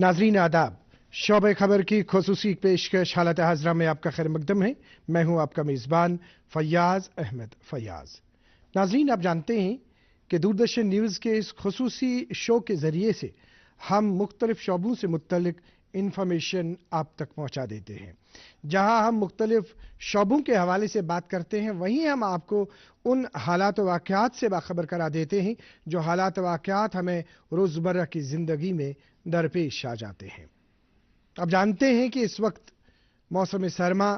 नाजरीन आदाब, शोबे खबर की खुसूसी पेशकश हालत हाजरा में आपका खैर मकदम है। मैं हूं आपका मेज़बान फैयाज अहमद फैयाज। नाजरीन, आप जानते हैं कि दूरदर्शन न्यूज़ के इस खुसूसी शो के ज़रिए से हम मुख्तलिफ शोबों से मुतल्लिक इंफॉर्मेशन आप तक पहुंचा देते हैं। जहां हम मुख्तलिफ शोबों के हवाले से बात करते हैं, वहीं हम आपको उन हालात व वाक़यात से बाखबर करा देते हैं जो हालात व वाक़यात हमें रोज़मर्रा की ज़िंदगी में दरपेश आ जाते हैं। अब जानते हैं कि इस वक्त मौसम सरमा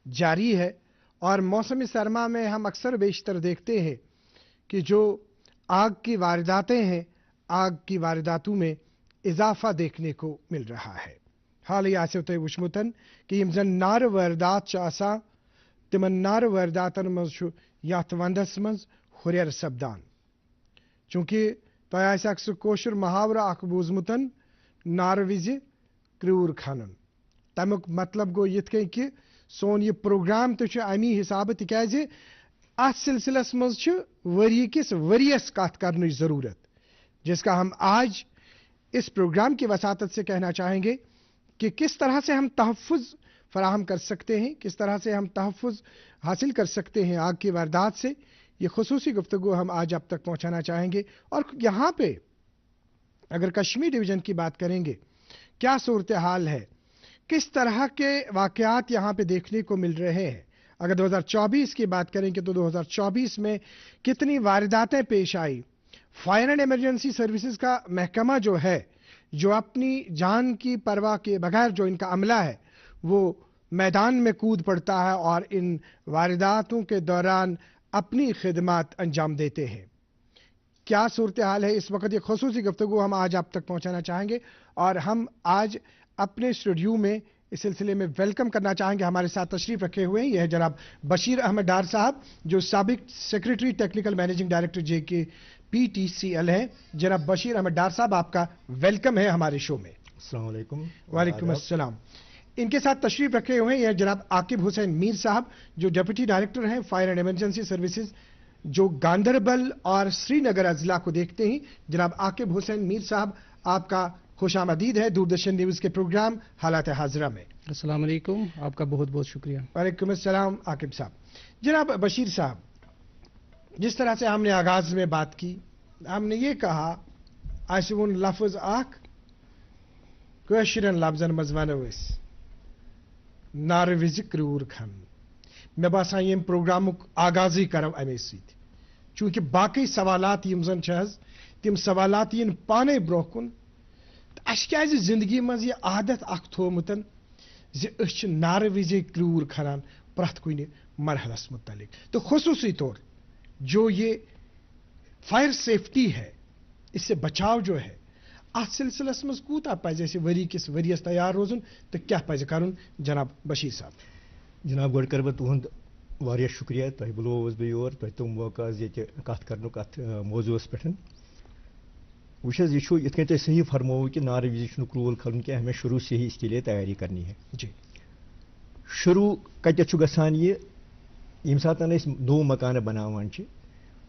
जारी है और मौसम सरमा में हम अक्सर बेशतर देखते हैं कि जो आग की वारदातें हैं, आग की वारदातों में इजाफा देखने को मिल रहा है। हाल ही आसिफ वुशमुतन कि यम जन नार वारदात आसान तिमन नार वारदातन मज यथ वंदस मज हुरियर सपदान। चूंकि तक कोशर मुहावरा अख बूजमुतन नार विज क्रूर खनन, तमुक मतलब गो यथ कहीं कि सोन यह प्रोग्राम तो अमी हिसाब तिकाज अत सिलसिलस मज वरी किस वरियस कत करने जरूरत, जिसका हम आज इस प्रोग्राम की वसातत से कहना चाहेंगे कि किस तरह से हम तहफ़्फ़ुज़ फराहम कर सकते हैं, किस तरह से हम तहफ़्फ़ुज़ हासिल कर सकते हैं आग की वारदात से। ये खुसूसी गुफ्तगू हम आज आप तक पहुंचाना चाहेंगे। और यहाँ पे अगर कश्मीर डिवीज़न की बात करेंगे, क्या सूरत हाल है, किस तरह के वाक़यात यहाँ पे देखने को मिल रहे हैं। अगर 2024 की बात करेंगे तो 2024 में कितनी वारदातें पेश आई। फायर एंड इमरजेंसी सर्विसेज का महकमा जो है, जो अपनी जान की परवाह के बगैर जो इनका अमला है वो मैदान में कूद पड़ता है और इन वारदातों के दौरान अपनी खिदमत अंजाम देते हैं। क्या सूरत हाल है इस वक्त, ये खुसूसी गुफ्तगू हम आज आप तक पहुंचाना चाहेंगे। और हम आज अपने स्टूडियो में इस सिलसिले में वेलकम करना चाहेंगे, हमारे साथ तशरीफ रखे हुए हैं, यह है जनाब बशीर अहमद डार साहब, जो साबिक secretary technical managing director JK PTCL है। जनाब बशीर अहमद डार साहब, आपका वेलकम है हमारे शो में। अस्सलाम वालेकुम। वालेकुम अस्सलाम। इनके साथ तशरीफ रखे हुए हैं यह जनाब आकिब हुसैन मीर साहब, जो डिप्टी डायरेक्टर हैं फायर एंड इमरजेंसी सर्विसेज, जो गांधरबल और श्रीनगर अजला को देखते हैं। जनाब आकिब हुसैन मीर साहब, आपका खुशामदीद है दूरदर्शन न्यूज़ के प्रोग्राम हालात हाजरा में। अस्सलाम वालेकुम, आपका बहुत बहुत शुक्रिया। वालेकुम अस्सलाम आकिब साहब। जनाब बशीर साहब, जिस तरह से हमने आगाज में बात की, हमने ये कहा आशिवन लफ्ज आख कशिरन लफ्जन मज वनो नार विज क्रूर खन। मे बासान यम प्रोग्रामुक आगाजी करव अमे सत, चूंकि बाकी सवालात यम जन तिम सवालात यन पाने ब्रोह कुन। अस जिंदगी मज यह आदत अख थोमुतन ज नार विजे क्रूर खनान प्रथ कुन मरहलस मुतलिक। तो खुसूसी तौर जो ये फायर सेफ्टी है, इससे बचाव जो है, अत सिलसिलस मज कूता पज वरी किस वरियस तैयार रोजन, तो क्या पज करुन। जनाब बशीर साहब। जनाब गोड कर तुहद वारिया शुक्रिया, तुह बुलोवस बह योर, तुह तुम मौका ये कत करनुक अत मौजूस पे। वुश यह इत तुम सही फरमो कि नार विज क्रूर खन क्या, हमें शुरू से ही इसके लिए तैयारी करनी है। जी, शुरू कत गसान ये यम सात नो मकान बनावान,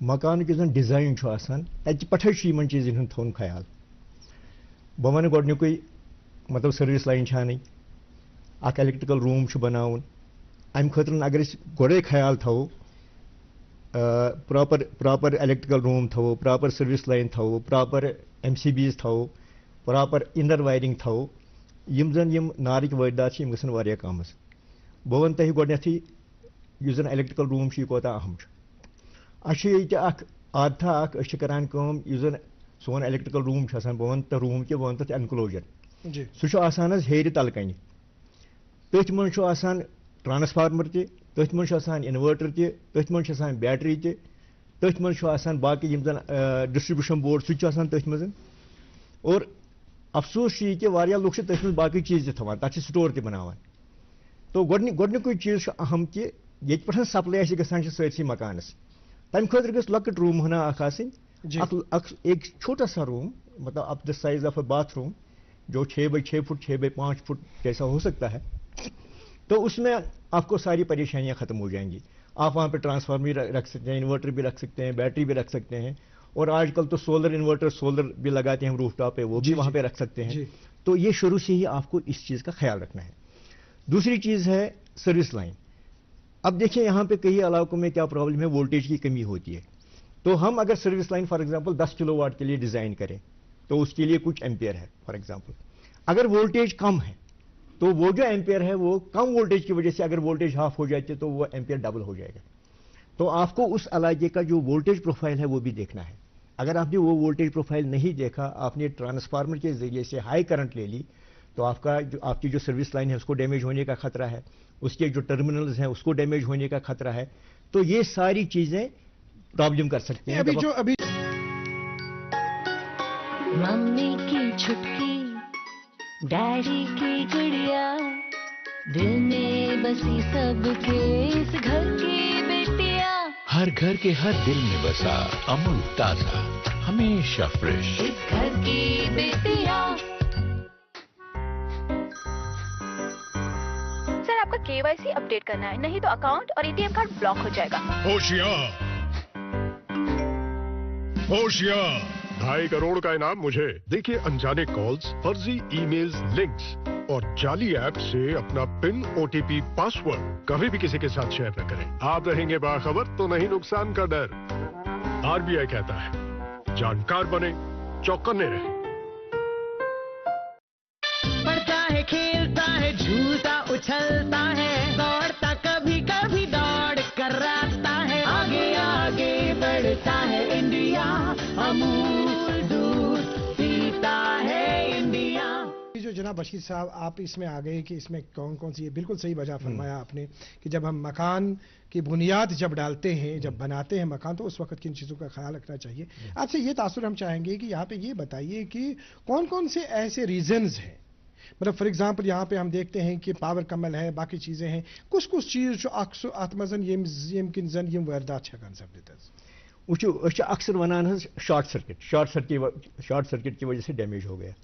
मकान जो डिजाइन तत पे चीज़न थोन ख्याल। बह वन गोडनुक मतलब सर्विस लाइन छान अख इलेक्ट्रिकल रूम बनावन, अम खतर अगर गोड़े ख्याल थो प्रॉपर इलेक्ट्रिकल रूम थो, प्रॉपर सर्विस लाइन थो, प्रॉपर MCBs थो, प्रॉपर इनर वायरिंग थो, यम जन यम नारिक वारदात गसन वारिया कम। बह वन तह गोडनेथी यु जन इलेक्ट्रिकल रूम कोता अहम। अख आदथा अख करान कम यु जन सोन इलेक्ट्रिकल रूम बह वन तो रूम के बह वन तथ एनक्लोजर सह हेर तल कन। तथ मन ट्रांसफार्मर तथ मन इन्वर्टर तथ मन बैटरी तथ मन बाकी डिस्ट्रीब्यूशन बोर्ड सह तथ मज। और अफसोस कि वारिया लुक तथ मज बाकी चीज़ थवान, तथ स्टोर त बनावान। तो गोडनुक चीज़ अहम कि ये पे सप्लाई गसान सरसी मकानस, तम खतर गस लकट रूम हना एक छोटा सा रूम, मतलब up the size of a bathroom, जो 6 बाई 6 फुट 6 बाई 5 फुट जैसा हो सकता है। तो उसमें आपको सारी परेशानियां खत्म हो जाएंगी। आप वहाँ पे ट्रांसफार्मर भी रख सकते हैं, इन्वर्टर भी रख सकते हैं, बैटरी भी रख सकते हैं, और आजकल तो सोलर इन्वर्टर, सोलर भी लगाते हैं हम रूफ टॉप पे, वो भी वहां पे रख सकते हैं। तो ये शुरू से ही आपको इस चीज का ख्याल रखना है। दूसरी चीज है सर्विस लाइन। अब देखिए यहाँ पे कई इलाकों में क्या प्रॉब्लम है, वोल्टेज की कमी होती है। तो हम अगर service line for example 10 kilowatt के लिए डिजाइन करें तो उसके लिए कुछ एम्पियर है फॉर एग्जांपल। अगर वोल्टेज कम है तो वो जो एम्पियर है वो कम वोल्टेज की वजह से अगर वोल्टेज हाफ हो जाती है तो वो एम्पियर डबल हो जाएगा। तो आपको उस इलाके का जो वोल्टेज प्रोफाइल है वो भी देखना है। अगर आपने वो वोल्टेज प्रोफाइल नहीं देखा, आपने ट्रांसफार्मर के जरिए से हाई करंट ले ली, तो आपकी जो सर्विस लाइन है उसको डैमेज होने का खतरा है, उसके जो टर्मिनल्स हैं उसको डैमेज होने का खतरा है। तो ये सारी चीजें प्रॉब्लम कर सकती हैं। अभी मम्मी की छुटकी, डैडी की गुड़िया, दिल में बसी सबके इस घर की बेटिया, हर घर के हर दिल में बसा अमूल ताजा, हमेशा फ्रेश, इस घर की बेटिया। सर, आपका केवाईसी अपडेट करना है, नहीं तो अकाउंट और एटीएम कार्ड ब्लॉक हो जाएगा। होशियार, होशियार, 2.5 करोड़ का इनाम मुझे। देखिए अनजाने कॉल्स, फर्जी ईमेल्स, लिंक्स और जाली ऐप से अपना पिन, ओटीपी, पासवर्ड कभी भी किसी के साथ शेयर न करें। आप रहेंगे बाखबर तो नहीं नुकसान का डर। आरबीआई कहता है जानकार बने, चौकन्ने रहे। पढ़ता है, खेलता है, झूलता उछलता है, दौड़ता कभी कभी दौड़ कर रास्ता है, आगे आगे बढ़ता है इंडिया, अमूल दूध पीता है इंडिया। जो जनाब बशीर साहब आप इसमें आ गए कि इसमें कौन कौन सी, बिल्कुल सही वजह फरमाया आपने कि जब हम मकान की बुनियाद जब डालते हैं, जब बनाते हैं मकान, तो उस वक्त किन चीज़ों का ख्याल रखना चाहिए। आपसे ये तासुर हम चाहेंगे कि यहाँ पे ये बताइए कि कौन कौन से ऐसे रीजंस हैं, मतलब फॉर एग्जांपल यहाँ पे हम देखते हैं कि पावर कमल है, बाकी चीज़ें हैं, कुछ चीज़ जो अक्सर आत्मजन यम जन यम वारदात छकन सब अक्सर वनान शॉर्ट सर्किट की वजह से डैमेज हो गया।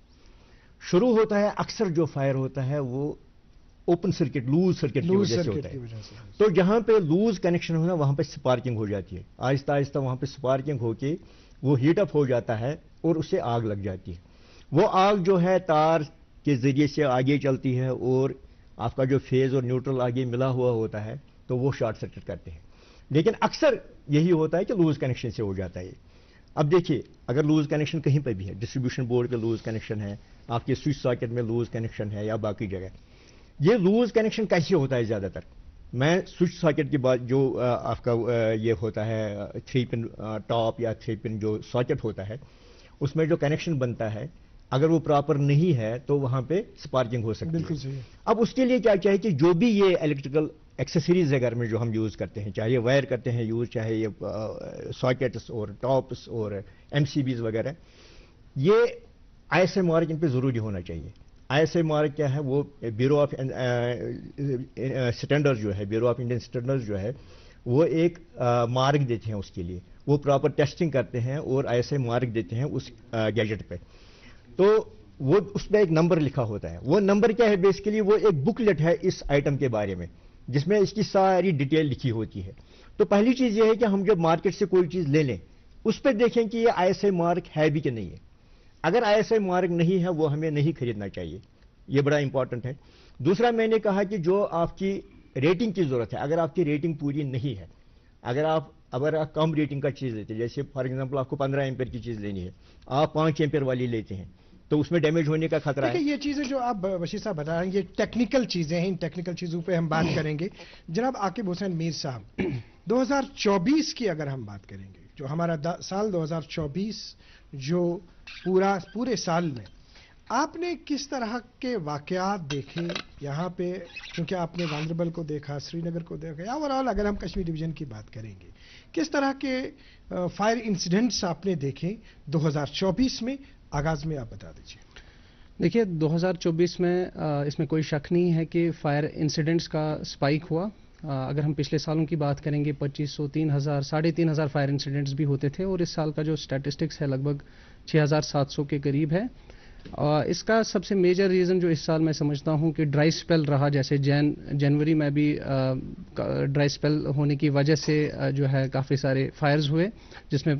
शुरू होता है अक्सर जो फायर होता है वो ओपन सर्किट, लूज सर्किट की वजह से होता है। तो जहां पे लूज कनेक्शन होना वहां पे स्पार्किंग हो जाती है, आहिस्ता आहिस्ता वहां पे स्पार्किंग होके वो हीट अप हो जाता है और उससे आग लग जाती है। वो आग जो है तार के जरिए से आगे चलती है और आपका जो फेज और न्यूट्रल आगे मिला हुआ होता है तो वो शॉर्ट सर्किट करते हैं। लेकिन अक्सर यही होता है कि लूज कनेक्शन से हो जाता है। अब देखिए अगर लूज कनेक्शन कहीं पर भी है, डिस्ट्रीब्यूशन बोर्ड पे लूज कनेक्शन है, आपके स्विच सॉकेट में लूज कनेक्शन है या बाकी जगह, ये लूज कनेक्शन कैसे होता है ज्यादातर? मैं स्विच सॉकेट की बात, जो आपका ये होता है 3 पिन टॉप या 3 पिन जो सॉकेट होता है, उसमें जो कनेक्शन बनता है अगर वो प्रॉपर नहीं है तो वहां पे स्पार्किंग हो सकती है। बिल्कुल सही है। अब उसके लिए क्या चाहिए कि जो भी ये इलेक्ट्रिकल एक्सेसरीज है घर में जो हम यूज करते हैं, चाहे ये वायर करते हैं यूज, चाहे ये सॉकेट्स और टॉप्स और एमसीबीज वगैरह, ये आईएसआई मार्क इन पे जरूरी होना चाहिए। आईएसआई मार्क क्या है? वो ब्यूरो ऑफ स्टैंडर्ड्स जो है, ब्यूरो ऑफ इंडियन स्टैंडर्ड्स जो है, वो एक मार्क देते हैं उसके लिए, वो प्रॉपर टेस्टिंग करते हैं और आईएसआई मार्क देते हैं उस गैजेट पे। तो वो उसमें एक नंबर लिखा होता है। वो नंबर क्या है? बेसिकली वो एक बुकलेट है इस आइटम के बारे में जिसमें इसकी सारी डिटेल लिखी होती है। तो पहली चीज ये है कि हम जब मार्केट से कोई चीज ले लें उस पर देखें कि ये आईएसआई मार्क है भी कि नहीं है। अगर आईएसआई मार्क नहीं है वो हमें नहीं खरीदना चाहिए, ये बड़ा इंपॉर्टेंट है। दूसरा मैंने कहा कि जो आपकी रेटिंग की जरूरत है, अगर आपकी रेटिंग पूरी नहीं है, अगर आप कम रेटिंग का चीज लेते हैं, जैसे फॉर एग्जांपल आपको 15 एम्पेयर की चीज लेनी है, आप 5 एम्पेयर वाली लेते हैं तो उसमें डैमेज होने का खतरा है। ये चीजें जो आप बशीर साहब बता रहे हैं ये टेक्निकल चीजें हैं, इन टेक्निकल चीजों पे हम बात करेंगे। जनाब आकिब हुसैन मीर साहब, 2024 की अगर हम बात करेंगे, जो हमारा साल 2024 जो पूरे साल में आपने किस तरह के वाकयात देखे यहाँ पे, क्योंकि आपने गांधरबल को देखा, श्रीनगर को देखा, या ओवरऑल अगर हम कश्मीर डिवीजन की बात करेंगे, किस तरह के फायर इंसिडेंट्स आपने देखे 2024 में? आगाज में आप बता दीजिए। देखिए 2024 में इसमें कोई शक नहीं है कि फायर इंसिडेंट्स का स्पाइक हुआ। अगर हम पिछले सालों की बात करेंगे 2500, 3000, 3500 फायर इंसिडेंट्स भी होते थे और इस साल का जो स्टैटिस्टिक्स है लगभग 6700 के करीब है। इसका सबसे मेजर रीज़न जो इस साल मैं समझता हूँ कि ड्राई स्पेल रहा, जैसे जनवरी में भी ड्राई स्पेल होने की वजह से जो है काफ़ी सारे फायर्स हुए, जिसमें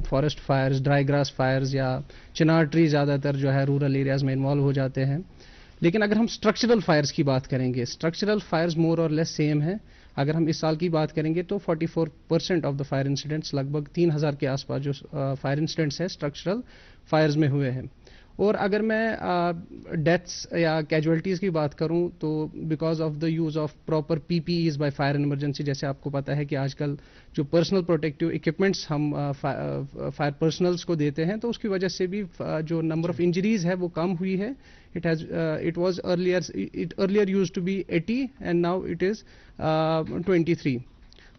forest fires, dry grass fires या चिनार ट्री ज़्यादातर जो है रूरल एरियाज में इन्वॉल्व हो जाते हैं. लेकिन अगर हम स्ट्रक्चरल फायर्स की बात करेंगे, स्ट्रक्चरल फायर्स मोर और लेस सेम है. अगर हम इस साल की बात करेंगे तो 44% ऑफ द फायर इंसिडेंट्स, लगभग 3000 के आसपास जो फायर इंसिडेंट्स हैं स्ट्रक्चरल फायर्स में हुए हैं. और अगर मैं डेथ्स या कैजुअलिटीज़ की बात करूं तो because of the use of proper PPEs by fire and emergency, जैसे आपको पता है कि आजकल जो पर्सनल प्रोटेक्टिव इक्विपमेंट्स हम फायर पर्सनल्स को देते हैं, तो उसकी वजह से भी जो नंबर ऑफ इंजरीज है वो कम हुई है. It was earlier used to be 80 and now it is 23.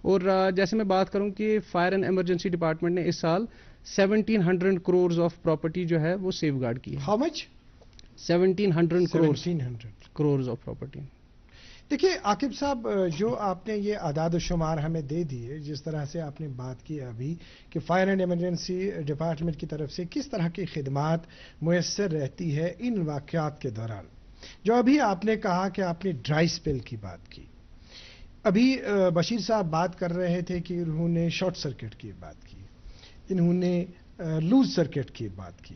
और जैसे मैं बात करूं कि फायर एंड इमरजेंसी डिपार्टमेंट ने इस साल 1700 करोड़ ऑफ प्रॉपर्टी जो है वो सेव गार्ड की है. How much? 1700 crore of property. देखिए आकिब साहब, जो आपने ये आदाद शुमार हमें दे दिए, जिस तरह से आपने बात की अभी कि फायर एंड इमरजेंसी डिपार्टमेंट की तरफ से किस तरह की खिदमात मुयस्सर रहती है इन वाक़यात के दौरान, जो अभी आपने कहा कि आपने ड्राई स्पेल की बात की, अभी बशीर साहब बात कर रहे थे कि उन्होंने शॉर्ट सर्किट की बात की, इन्होंने लूज सर्किट की बात की,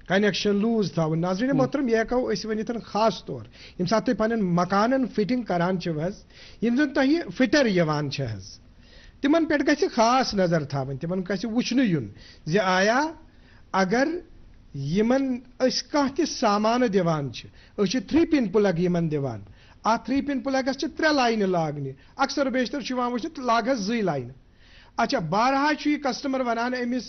कनेक्शन लूज था. नाज़रीन मोहतरम, यह कहो इस वनित खास तौर यम साथ पन मकानन फिटिंग करान यम जन तुह फिटर यवान तिमन पे गि खास नजर थावन, तिमन गि वुचन युन ज आया अगर यमन कह त सामान दिवान 3-पिन प्लग यमन दिवान, आ 3-पिन प्लगस 3 लाइन लागने, अक्सर बेशतर वुचन लागस 2 लाइन. अच्छा, बारहा यह कस्टमर वनान अमिस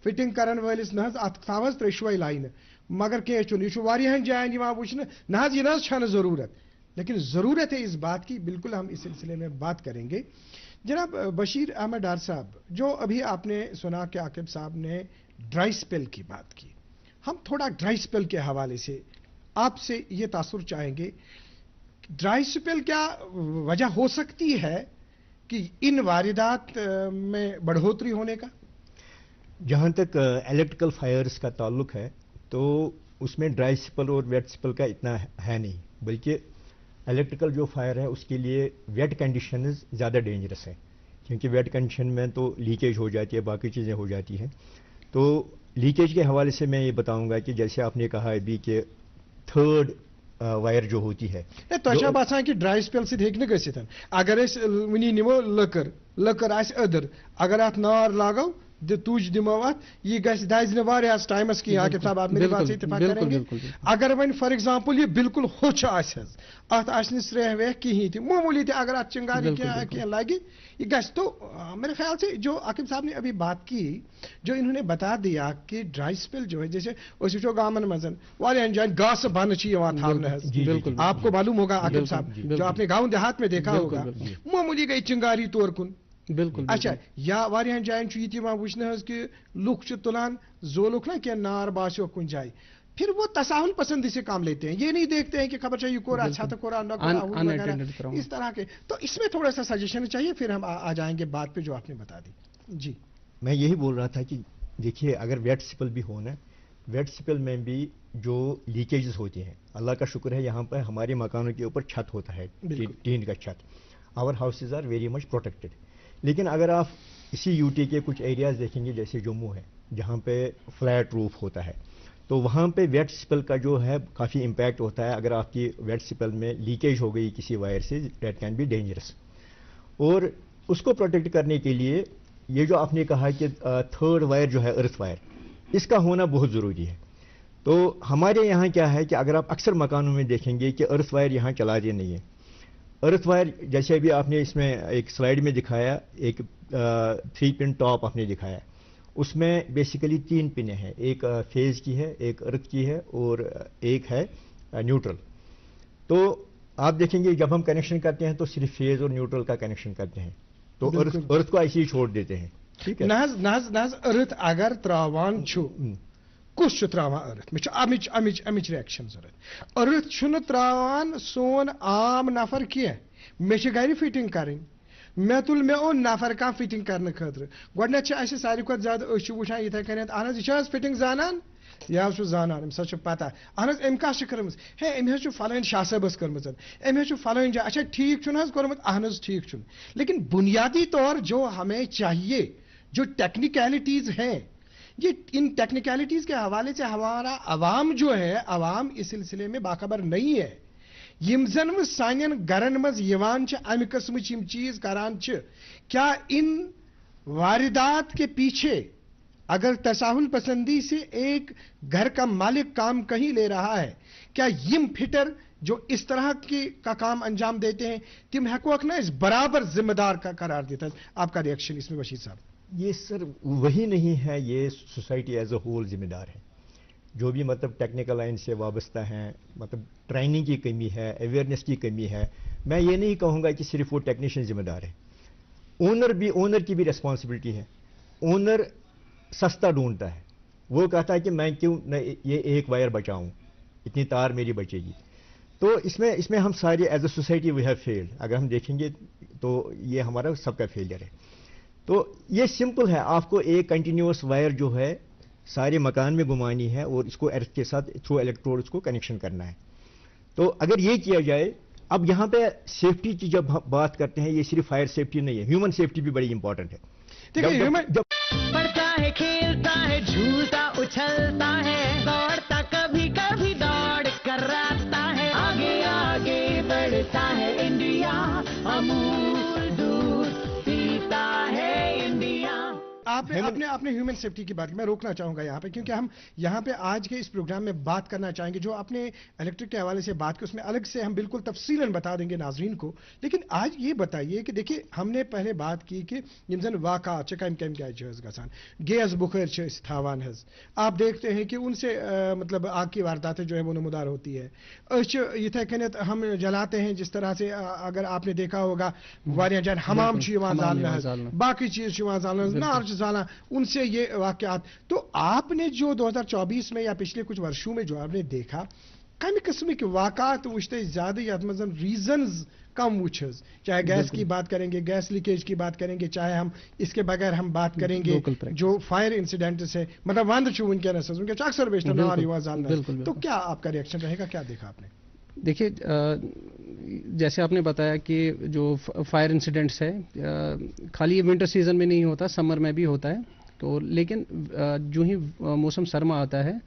फिटिंग करन वलिस न थावस 3 लाइन, मगर कह यह जायन वुचन न यह जरूरत, लेकिन जरूरत है इस बात की. बिल्कुल हम इस सिलसिले में बात करेंगे. जनाब बशीर अहमद डार साहब, जो अभी आपने सुना कि आकिब साहब ने ड्राई स्पेल की बात की, हम थोड़ा ड्राई स्पेल के हवाले से आपसे ये तासुर चाहेंगे. ड्राई स्पेल क्या वजह हो सकती है कि इन वारदात में बढ़ोतरी होने का? जहाँ तक इलेक्ट्रिकल फायर्स का ताल्लुक है तो उसमें ड्राई स्पेल और वेट स्पेल का इतना है नहीं, बल्कि इलेक्ट्रिकल जो फायर है उसके लिए वेट कंडीशंस ज़्यादा डेंजरस है, क्योंकि वेट कंडीशन में तो लीकेज हो जाती है, बाकी चीज़ें हो जाती हैं. तो लीकेज के हवाले से मैं ये बताऊंगा कि जैसे आपने कहा अभी कि थर्ड वायर जो होती है, तो बसान कि ड्राई स्पेल से गन अगर वनी निमो लकर अदर, अगर अत नार लागो तुज दिमो अत यह दज न टाइमस की. आकिब साहब आप मेरी बात से इत्तेफाक करेंगे. अगर वन फॉर एग्जांपल ये बिल्कुल होच अत स्रेह वेह कहीं थी मामूली थे, अगर अत चिंगारी क्या लगे ये गस, तो मेरे ख्याल से जो आकिब साहब ने अभी बात की, जो इन्होंने बता दिया कि ड्राई स्पेल जो है, जैसे वो गामन मजन वाले जान गास बन थावन, आपको मालूम होगा आकिब साहब, जो आपने गाँव देहात में देखा होगा, मामूली गई चिंगारी तौर कुन. बिल्कुल. अच्छा, या वारियान जायन वुचन कि लुक तुलान जोलुक ना क्या नार बासो कुन जाए, फिर वो तसाहुल पसंदी से काम लेते हैं, ये नहीं देखते हैं कि खबर चाहिए कोरा अच्छा तो कोरा न कोरा, इस तरह के. तो इसमें थोड़ा सा सजेशन चाहिए, फिर हम आ जाएंगे बात पे जो आपने बता दी. जी, मैं यही बोल रहा था कि देखिए अगर वेट स्पेल भी होना, वेट स्पेल में भी जो लीकेजेस होती हैं, अल्लाह का शुक्र है यहाँ पर हमारे मकानों के ऊपर छत होता है, टीन का छत, our houses are very much protected. लेकिन अगर आप इसी यूटी के कुछ एरियाज देखेंगे, जैसे जम्मू है जहाँ पे फ्लैट रूफ होता है, तो वहाँ पे वेट स्पेल का जो है काफ़ी इम्पैक्ट होता है. अगर आपकी वेट स्पेल में लीकेज हो गई किसी वायर से, दैट कैन बी डेंजरस. और उसको प्रोटेक्ट करने के लिए ये जो आपने कहा कि थर्ड वायर जो है अर्थ वायर, इसका होना बहुत ज़रूरी है. तो हमारे यहाँ क्या है कि अगर आप अक्सर मकानों में देखेंगे कि अर्थ वायर यहाँ चला रहे नहीं है. अर्थ वायर जैसे अभी आपने इसमें एक स्लाइड में दिखाया, एक 3-पिन टॉप आपने दिखाया, उसमें बेसिकली 3 पिनें हैं, एक फेज की है, एक अर्थ की है और एक है न्यूट्रल. तो आप देखेंगे जब हम कनेक्शन करते हैं तो सिर्फ फेज और न्यूट्रल का कनेक्शन करते हैं, तो अर्थ को ऐसे ही छोड़ देते हैं. ठीक है, नाज अर्थ अगर त्रावान छु कुछ त्रावान अर्थ में अमिच रिएक्शन जरूरत. अर्थ छुन त्रावान सोन आम नफर किया मे गर फिटिंग करें, मे तुल मे ओ नफर का फिटिंग करने खतर गोडनेट सारी खुद ज्यादा वुचान इथे कन अहन यह फिटिंग जानान या जानान अम सच पता अहन अम का कर्म हे अम फलान शाह साहबस कर्म अम फलान जाए अच्छा ठीक कर्मुत अहन ठीक लेकिन बुनियादी तौर जो हमें चाहिए जो टेक्निकलिटीज हैं ये इन टेक्निकलिटीज के हवाले से हमारा अवाम जो है अवाम इस सिलसिले में बाखबर नहीं है यम जन वो सानियन गरन मज यवान छ अमि किस्मच यम चीज करान छ क्या इन वारदात के पीछे अगर तसाहुल पसंदी से एक घर का मालिक काम कहीं ले रहा है क्या यम फिटर जो इस तरह का काम अंजाम देते हैं तिम हकोक ना इस बराबर जिम्मेदार का करार देता। आपका रिएक्शन इसमें बशीर साहब? ये सर वही नहीं है, ये सोसाइटी एज अ होल जिम्मेदार है। जो भी मतलब टेक्निकल लाइन से वाबस्ता हैं, मतलब ट्रेनिंग की कमी है, अवेयरनेस की कमी है। मैं ये नहीं कहूँगा कि सिर्फ वो टेक्नीशियन जिम्मेदार है, ओनर की भी रिस्पॉन्सिबिलिटी है। ओनर सस्ता ढूंढता है, वो कहता है कि मैं क्यों न ये एक वायर बचाऊं, इतनी तार मेरी बचेगी। तो इसमें हम सारे as a society we have failed. अगर हम देखेंगे तो ये हमारा सबका फेलियर है। तो ये सिंपल है, आपको एक कंटिन्यूअस वायर जो है सारे मकान में घुमानी है और इसको अर्थ के साथ थ्रू इलेक्ट्रोड इसको कनेक्शन करना है। तो अगर ये किया जाए, अब यहाँ पे सेफ्टी की जब हम बात करते हैं, ये सिर्फ फायर सेफ्टी नहीं है, ह्यूमन सेफ्टी भी बड़ी इंपॉर्टेंट है। जब पढ़ता है, खेलता है, झूलता उछलता है, दौड़ता कभी कभी दौड़ कराता है, आगे आगे बढ़ता है इंडिया, अमूल दूध पीता है इंडिया। आपने ह्यूमन सेफ्टी की बात की, मैं रोकना चाहूंगा यहाँ पे, क्योंकि हम यहाँ पे आज के इस प्रोग्राम में बात करना चाहेंगे। जो आपने इलेक्ट्रिक के हवाले से बात की उसमें अलग से हम बिल्कुल तफसीलन बता देंगे नाजरीन को। लेकिन आज ये बताइए कि देखिए, हमने पहले बात की कि यम वाक़ा कम कम क्या गसान गैस बुखार थावान हज, आप देखते हैं कि उनसे मतलब आग की वारदातें जो है वो नमदार होती है। इथे कनित हम जलाते हैं जिस तरह से, अगर आपने देखा होगा वारिया जान हमाम जालना, बाकी चीज नार जाना, उनसे ये वाकयात। तो आपने जो 2024 में या पिछले कुछ वर्षों में जो आपने देखा, कम किस्म के वाकयात वुचते ज्यादा या रीजंस कम वुचस, चाहे गैस की बात करेंगे, गैस लीकेज की बात करेंगे, चाहे हम इसके बगैर हम बात करेंगे जो फायर इंसिडेंट्स है, मतलब वंद उनके अक्सर बेशतर नार जालना। तो क्या आपका रिएक्शन रहेगा, क्या देखा आपने? देखिए, जैसे आपने बताया कि जो फायर इंसिडेंट्स है खाली विंटर सीजन में नहीं होता, समर में भी होता है। तो लेकिन जो ही मौसम सरमा आता है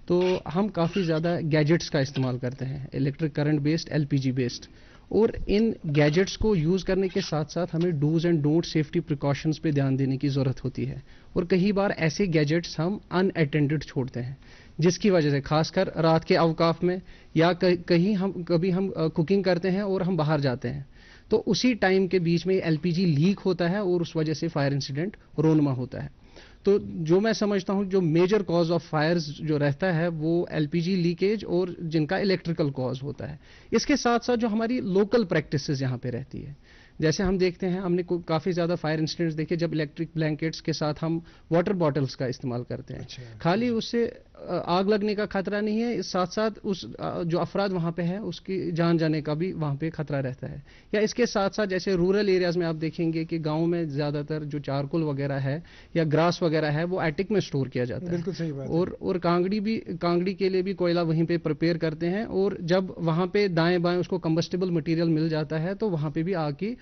तो हम काफ़ी ज़्यादा गैजेट्स का इस्तेमाल करते हैं, electric current based, LPG based. और इन गैजेट्स को यूज़ करने के साथ साथ हमें dos and don't safety precautions पे ध्यान देने की ज़रूरत होती है। और कई बार ऐसे गैजेट्स हम अनअटेंडेड छोड़ते हैं, जिसकी वजह से खासकर रात के अवकाफ में या कभी हम कुकिंग करते हैं और हम बाहर जाते हैं, तो उसी टाइम के बीच में एलपीजी लीक होता है और उस वजह से फायर इंसिडेंट रोनमा होता है। तो जो मैं समझता हूं जो मेजर कॉज ऑफ फायर्स जो रहता है वो एलपीजी लीकेज और जिनका इलेक्ट्रिकल कॉज होता है। इसके साथ साथ जो हमारी लोकल प्रैक्टिसेस यहाँ पे रहती है, जैसे हम देखते हैं, हमने काफ़ी ज़्यादा फायर इंसिडेंट्स देखे जब इलेक्ट्रिक ब्लैंकेट्स के साथ हम वाटर बॉटल्स का इस्तेमाल करते हैं। खाली उससे आग लगने का खतरा नहीं है, साथ साथ उस जो अफराद वहाँ पे है उसकी जान जाने का भी वहाँ पे खतरा रहता है। या इसके साथ साथ जैसे रूरल एरियाज़ में आप देखेंगे कि गाँव में ज़्यादातर जो चारकोल वगैरह है या ग्रास वगैरह है वो एटिक में स्टोर किया जाता है। बिल्कुल सही बात। और कांगड़ी के लिए भी कोयला वहीं पर प्रिपेयर करते हैं, और जब वहाँ पे दाएँ बाएँ उसको कम्बस्टेबल मटीरियल मिल जाता है तो वहाँ पर भी आग की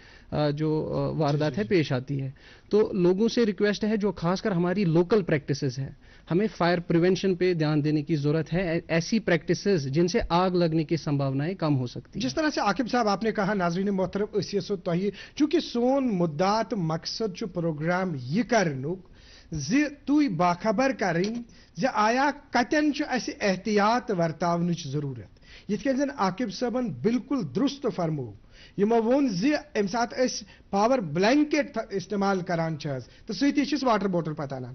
जो वारदात है पेश आती है। तो लोगों से रिक्वेस्ट है, जो खासकर हमारी लोकल प्रैक्टिसेस है, हमें फायर प्रिवेंशन पे ध्यान देने की जरूरत है, ऐसी प्रैक्टिसेस जिनसे आग लगने की संभावनाएं कम हो सकती है। जिस तरह से आकिब साहब आपने कहा, नाज़रीन मोहतरम, चूंकि सोन मुद्दात मकसद जो प्रोग्राम ये करनुक तुई बाखबर करें जे आया कतन एहतियात वर्तावनच जरूरत। यिथ आकिब साहबन बिल्कुल दुरुस्त फरमो, यमो वोन अम सात पावर ब्लैंकेट इस्तेमाल करान तो सही वाटर बोतल पताना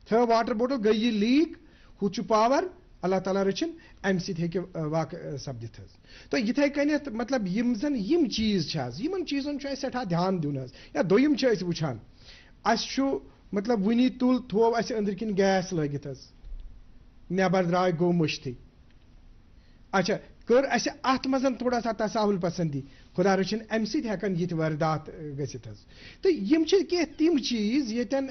थो वाटर बोतल गई लीक हु पावर अल्लाह ताला रचिन अम वाक सपदित। तो इथे कनित मतलब यम चीज यमन चीजन सठा ध्यान दिन या दोयम वुछान मतलब वनी तुल थो अंदर किन गैस लगित नबर द्राय गो मुश्ती। अच्छा कर अत मजन थोड़ा सा तसाहुल पसंदी, खुदा रचिन अम हेकन ये वारदात गसित। तो यम के तिम चीज यन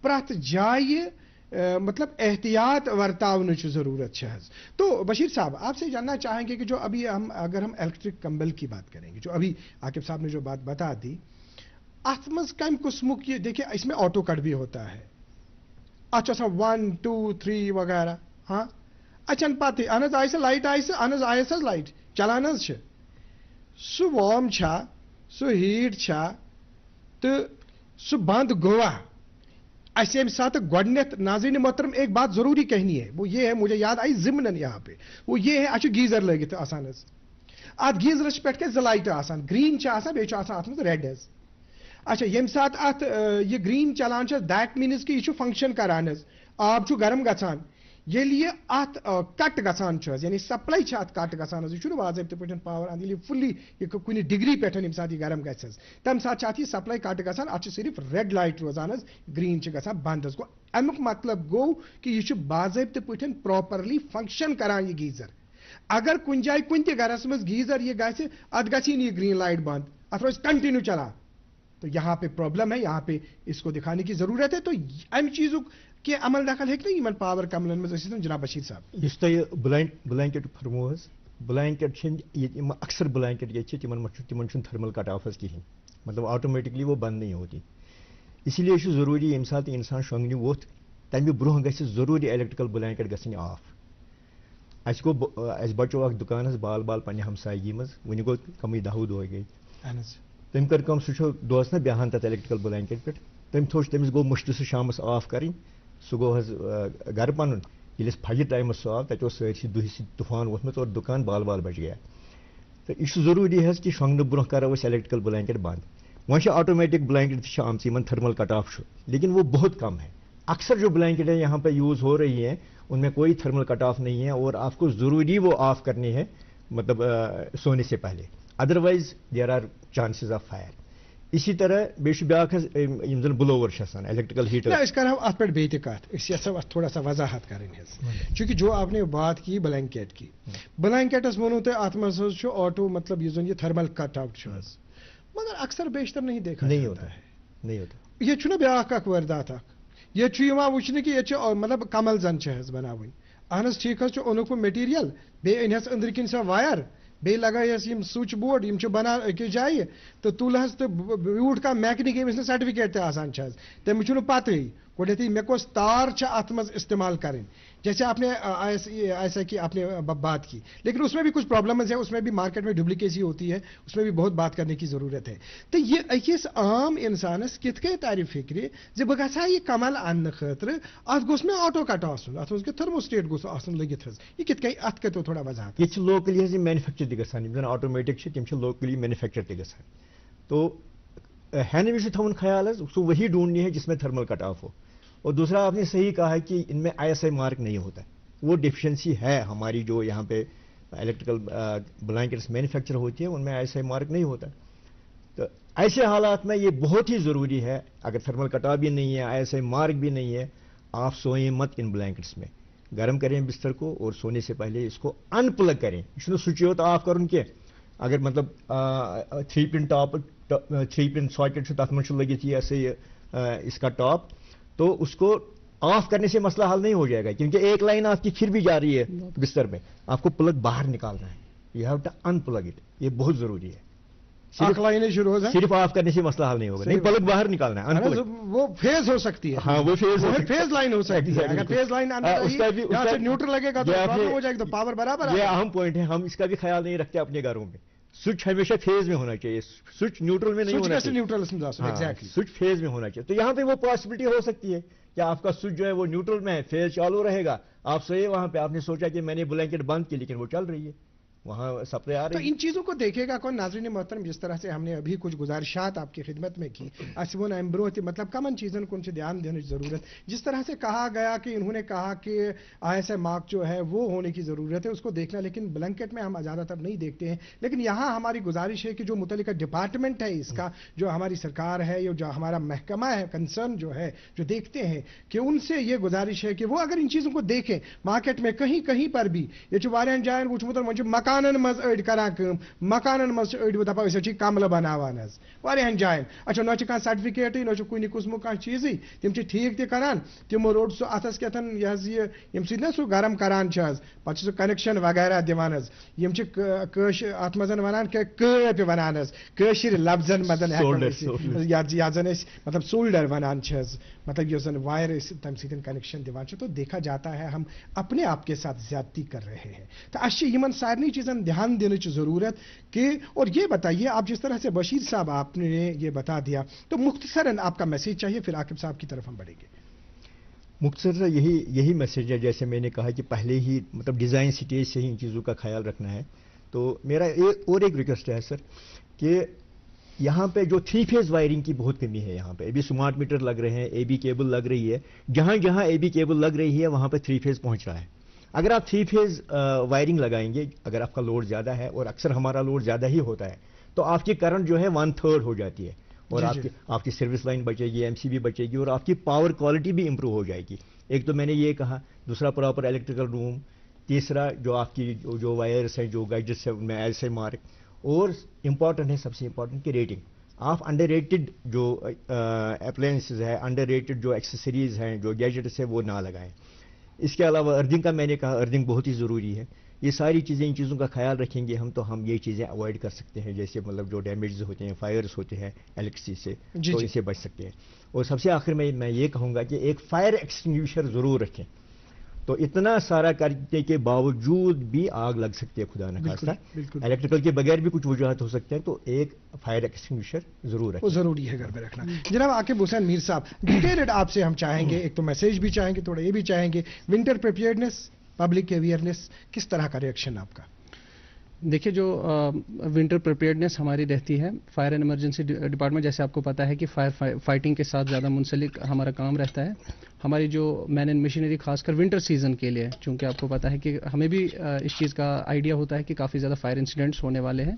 प्रत जाय मतलब एहतियात वर्तावन की ज़रूरत है। तो बशीर साहब आपसे जानना चाहेंगे कि जो अभी अगर हम इलेक्ट्रिक कंबल की बात करेंगे, जो अभी आकिब साहब ने जो बात बता दी, आत्मज कम कुस्मुक ये देखिए, इसमें ऑटो कट भी होता है, अच्छा सा 1 2 3 वगैरह, हाँ अचन पाते अनज आयस लाइट आयस अनज आयस लाइट चलान सु वार्म छा सु हीट छा तो सु बंद गोवा। ऐसे साथ गोडनेथ नाज़रीन मोहतरम एक बात जरूरी कहनी है, वो ये है, मुझे याद आई जिम्नन यहाँ पे, वो ये है अच्छे गीजर लगित आसान अत गीजरस पे क्या लाइट आसान, ग्रीन बे अत रेड। अच्छा यम साथ अत ये ग्रीन चलान दैट मीन्स कि यह फंक्शन करान, आब गर्म गसान, ये अत कट गसान यानी सप्लाई अत कट गसान, यह बाज़ाब्ते पे पावर अंद फुली कुछ डिग्री पे ये साथ यह गर्म गस तम साथ यह सप्लाई कट गसान, अत सिर्फ रेड लाइट रोजान, ग्रीन गसान बंद। गो अमुक मतलब गो कि यह बाज़ाब्ते पे प्रॉपरली फंक्शन करान। यह गीजर अगर कुछ जाए कुन गरस मज गीजर यह गि अत गई ग्रीन लाइट बंद, अत रोज कंटिन्यू चला, तो यहाँ पे प्रॉब्लम है, यहाँ पे इसको दिखाने की जरूरत है। तो अम चीजों के अमल दखल है कि पावर कमलन में जनाब बशीर साहब इस ब्लैंकेट फरमो ब्लैंकेट अक्सर ब्लैंकेट ये तिमन थर्मल कट ऑफ कहें, मतलब ऑटोमेटिकली वो बंद नहीं होती, इसलिए जरूरी ये सात इंसान शोंगने वोत तमें ब्रोह ग जरूरी इलेक्ट्रिकल ब्लैंकेट गन ऑफ। अस गो बचो दुकान बाल बाल पे हमसायगी मज वन गो कम 10 दह गई, तम कर कम सह दोस ना बेहान तथ इलेक्ट्रिकल ब्लैंकेट पे, तमिस गो मुश्त सह शाम ऑफ करें, सह गो घर पन ये फजर टाइम सह आव तत सरसी दुह तूफान वोथमत और दुकान बाल बाल बच गया। तो यह जरूरी है कि शोंगने ब्रोह करो इलेक्ट्रिकल ब्लैंकेट बंद। वह ऑटोमेटिक ब्लैंकेट आम थर्मल कट ऑफ, लेकिन वो बहुत कम है। अक्सर जो ब्लैंकेट है यहाँ पे यूज़ हो रही है उनमें कोई थर्मल कट ऑफ नहीं है, और आपको ज़रूरी वो ऑफ करनी है, मतलब सोने से पहले, otherwise there are chances of fire. इसी तरह ब्या ब्लोवर इलेक्ट्रिकल हीटर थोड़ा सा वजाहत करें, चूंकि जो आपने बात की ब्लैंकेट की, ब्लैंकेटस वो तो अत मज ऑटो मतलब ये थर्मल कट आउट, मगर अक्सर बेशतर नहीं देखा नहीं होता है, नहीं होता। ये ब्या वर्दात ये वुचने कि ये मतलब कमल जन बनावन, अहन ठीक ओनुक मटीरियल बे अनस अंदर किन सा वायर बे लगायस स्विच बोर्ड बना अकिस जाए तो तुलहस तो बूट का मैकेनिक यमिस सर्टिफिकेट तमिस पत गोडे मे कोस तार अत मज इस्तेमाल करें, जैसे आपने ऐसा कि आपने बात की, लेकिन उसमें भी कुछ प्रॉब्लम्स है, उसमें भी मार्केट में डुप्लीकेसी होती है, उसमें भी बहुत बात करने की जरूरत है। तो ये अकिस आम इंसानस कित कह तारि फिक्र जे बह गसा ये कमल अन्न खतर अत गोस में ऑटो कट आसन, अत मज थर्मोस्टेट गोस आसन लगित, ये कित कह अत कतो थोड़ा वजाहत। ये लोकली मैन्युफैक्चर ति गसान, ऑटोमेटिक तम लोकली मैन्युफैक्चर ति गसान, तो हैन में थवन ख्याल सो वही ढूंढनी है जिसमें थर्मल कट ऑफ हो। और दूसरा आपने सही कहा है कि इनमें ISI मार्क नहीं होता, वो डिफिशिएंसी है हमारी, जो यहाँ पे इलेक्ट्रिकल ब्लैंकेट्स मैन्युफैक्चर होती है उनमें ISI मार्क नहीं होता। तो ऐसे हालात में ये बहुत ही ज़रूरी है, अगर थर्मल कट भी नहीं है, ISI मार्क भी नहीं है, आप सोएं मत इन ब्लैंकेट्स में, गर्म करें बिस्तर को और सोने से पहले इसको अनप्लग करें। इसमें स्विच होता ऑफ कर उनके, अगर मतलब 3 पिन टॉप 3 पिन सॉकेट तथ में लगित ये इसका टॉप, तो उसको ऑफ करने से मसला हल नहीं हो जाएगा, क्योंकि एक लाइन आपकी फिर भी जा रही है बिस्तर में, आपको प्लग बाहर निकालना है, you have to unplug it, ये बहुत जरूरी है। सिर्फ ऑफ करने से मसला हल नहीं होगा, नहीं प्लग बाहर निकालना है, अनप्लग। वो फेज हो सकती है, हाँ वो फेज लाइन हो सकती है, अगर फेज लाइन से न्यूट्रल लगेगा तो प्रॉब्लम हो जाएगी, तो पावर बराबर। ये अहम पॉइंट है, हम इसका भी ख्याल नहीं रखते अपने घरों में। स्विच हमेशा फेज में होना चाहिए, स्विच न्यूट्रल में नहीं होना चाहिए, न्यूट्रल स्विच फेज में होना चाहिए। तो यहाँ पे वो पॉसिबिलिटी हो सकती है कि आपका स्विच जो है वो न्यूट्रल में है, फेज चालू रहेगा, आप सोए वहां पे, आपने सोचा कि मैंने ब्लैंकेट बंद की, लेकिन वो चल रही है, वहाँ सप्लाई आ रही है। तो इन चीज़ों को देखेगा कौन? नाज़रीन मोहतरम, जिस तरह से हमने अभी कुछ गुजारिशात आपकी खिदमत में की, असिवन एम्ब्रो मतलब कमन चीज़ों को उनसे ध्यान देने की ज़रूरत, जिस तरह से कहा गया कि इन्होंने कहा कि ISI मार्क जो है वो होने की ज़रूरत है, उसको देखना, लेकिन ब्लैंकेट में हम ज़्यादातर नहीं देखते हैं। लेकिन यहाँ हमारी गुजारिश है कि जो मुतल्लिका डिपार्टमेंट है इसका, जो हमारी सरकार है, या जो हमारा महकमा है कंसर्न जो है, जो देखते हैं, कि उनसे ये गुजारिश है कि वो अगर इन चीज़ों को देखें, मार्केट में कहीं कहीं पर भी ये जो वारियान जाए वो मकान دکانن مز أڑ کران کٲم مکانن مز أڑ دپان أسۍ حظ چھِ کملہٕ بناوان حظ واریاہن جاین اچھا نہ چھُ کانٛہہ سرٹِفکیٹٕے نہ چھُ کُنہِ قٕسمُک کانٛہہ چیٖزٕے تِم چھِ ٹھیٖک تہِ کران تِمو روٚٹ سُہ اتھس کیتھن یہِ حظ یہِ ییٚمہِ سۭتۍ نہ سُہ گرم کران چھِ حظ پتہٕ چھُ سُہ کنیکشن وغیرہ دِوان حظ یِم چھِ اتھ منٛز ونان کٲپۍ ونان حظ کٲشِر لفظن منٛز یتھ زن أسۍ مطلب سولڈر ونان چھِ حظ مطلب یُس زن وائر أسۍ تمہِ سۭتۍ کنیکشن دِوان چھِ تو دیکھا جاتا ہے ہم اپنے آپ کے ساتھ زیادتی کر رہے ہیں تو اس یمن سارنی چیزن دھیان دینچ ضرورت کہ اور یہ بتائیے آپ جس طرح سے بشیر صاحب آپ نے یہ بتا دیا تو مختصراً آپ کا میسج چاہیے پھر عاقب صاحب کی طرف ہم بڑھیں گے. مختصر یہی میسج ہے جیسے میں نے کہا کہ پہلے ہی مطلب ڈیزائن سٹیج سے ہی ان چیزوں کا خیال رکھنا ہے. تو میرا اور ایک ریکویسٹ ہے سر کہ یہاں پہ جو 3 فیز وائرنگ کی بہت کمی ہے. یہاں پہ ابھی سمارٹ میٹر لگ رہے ہیں, اے بی کیبل لگ رہی ہے, جہاں جہاں اے بی کیبل لگ رہی ہے وہاں پہ 3 فیز پہنچ رہا ہے. اگر آپ 3 فیز وائرنگ لگائیں گے, اگر آپ کا لوڈ زیادہ ہے اور اکثر ہمارا لوڈ زیادہ ہی ہوتا ہے, تو آپ کی کرنٹ جو ہے 1/3 ہو جاتی ہے اور آپ کی سروس لائن بچے گی, ایم سی بھی بچے گی اور آپ کی پاور کوالٹی بھی امپروو ہو جائے گی. ایک تو میں نے یہ کہا, دوسرا پراپر الیکٹریکل روم, تیسرا جو آپ کی جو وائرس ہیں جو گیجٹس ہیں ان میں ایسے مارک, اور امپورٹنٹ ہے سب سے امپورٹنٹ کی ریٹنگ. آپ انڈر ریٹڈ جو اپلائنسز ہے, انڈر ریٹڈ جو ایکسیسریز ہیں, جو گیجٹس ہیں وہ نہ لگائیں. اس کے علاوہ ارتھنگ کا میں نے کہا, ارتھنگ بہت ہی ضروری ہے. یہ ساری چیزیں, ان چیزوں کا خیال رکھیں گے ہم تو ہم یہ چیزیں اوائڈ کر سکتے ہیں, جیسے مطلب جو ڈیمیجز ہوتے ہیں, فائرز ہوتے ہیں الیکٹریسٹی سے, تو اس سے بچ سکتے ہیں. اور سب سے آخر میں یہ کہوں گا کہ ایک فائر ایکسٹنگوشر ضرور رکھیں. تو اتنا سارا کرنے کے باوجود بھی آگ لگ سکتی ہے خدا نخواستہ, الیکٹریکل کے بغیر بھی کچھ وجوہات ہو سکتے ہیں, تو ایک فائر ایکسٹنگوشر ضرور رکھیں. وہ ضروری ہے گھر میں رکھنا. جناب عاقب حسین میر صاحب, ڈیٹیلڈ آپ سے ہم چاہیں گے, ایک تو میسج بھی چاہیں گے, تھوڑا یہ بھی چاہیں گے, ونٹر پریپیئرڈنس, پبلک اویئرنیس, کس طرح کا ریئیکشن آپ کا؟ دیکھیے, جو ونٹر پریپیئرڈنیس ہماری رہتی ہے فائر اینڈ ایمرجنسی ڈپارٹمنٹ, جیسے آپ کو پتہ ہے کہ فائٹنگ کے ساتھ زیادہ منسلک ہمارا کام رہتا ہے. ہماری جو مین اینڈ مشینری خاص کر ونٹر سیزن کے لیے, چونکہ آپ کو پتہ ہے کہ ہمیں بھی اس چیز کا آئیڈیا ہوتا ہے کہ کافی زیادہ فائر انسیڈنٹس ہونے والے ہیں,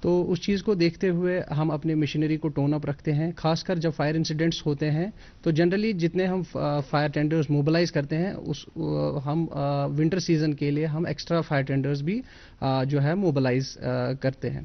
تو اس چیز کو دیکھتے ہوئے ہم اپنے مشینری کو ٹون اپ رکھتے ہیں. خاص کر جب فائر انسیڈنٹس ہوتے ہیں تو جنرلی جتنے ہم فائر ٹینڈرز موبلائز کرتے ہیں, ہم ونٹر سیزن کے لیے ہم ایکسٹرا فائر ٹینڈرز بھی جو ہے موبلائز کرتے ہیں.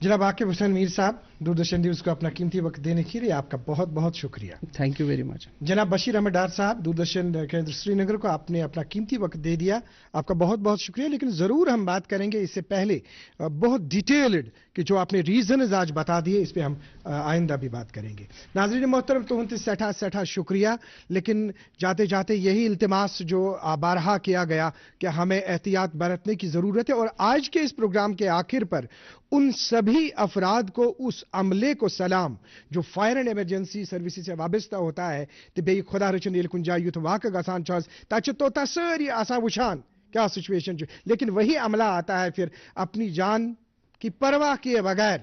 جناب عاقب حسین میر صاحب, دوردرشن نیوز کو اپنا قیمتی وقت دینے کے لیے آپ کا بہت بہت شکریہ. Thank you very much. جناب بشیر احمد ڈار صاحب, دوردرشن کیندر سری نگر کو آپ نے اپنا قیمتی وقت دے دیا, آپ کا بہت بہت شکریہ. لیکن ضرور ہم بات کریں گے اس سے پہلے بہت ڈیٹیلڈ کہ جو آپ نے ریزنز آج بتا دیے, اس پہ ہم آئندہ بھی بات کریں گے. ناظرین محترم, تہند سٹھا شکریہ. لیکن جاتے جاتے یہی التماس جو بارہا کیا گیا کہ ہمیں احتیاط برتنے کی ضرورت ہے, اور آج کے اس پروگرام کے آخر پر ان سبھی افراد کو, اس عملے کو سلام جو فائر اینڈ ایمرجنسی سروسز سے وابستہ ہوتا ہے, تو بے خدا رچن یل کن جائے یوت واقع گسان تچ توتا ساری آسان وچھان کیا سچویشن, لیکن وہی عملہ آتا ہے پھر اپنی جان کی پرواہ کیے بغیر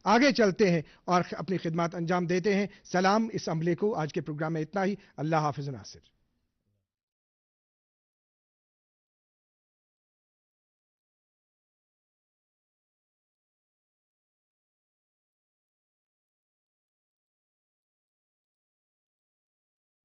آگے چلتے ہیں اور اپنی خدمات انجام دیتے ہیں. سلام اس عملے کو. آج کے پروگرام میں اتنا ہی. اللہ حافظ. ناصر.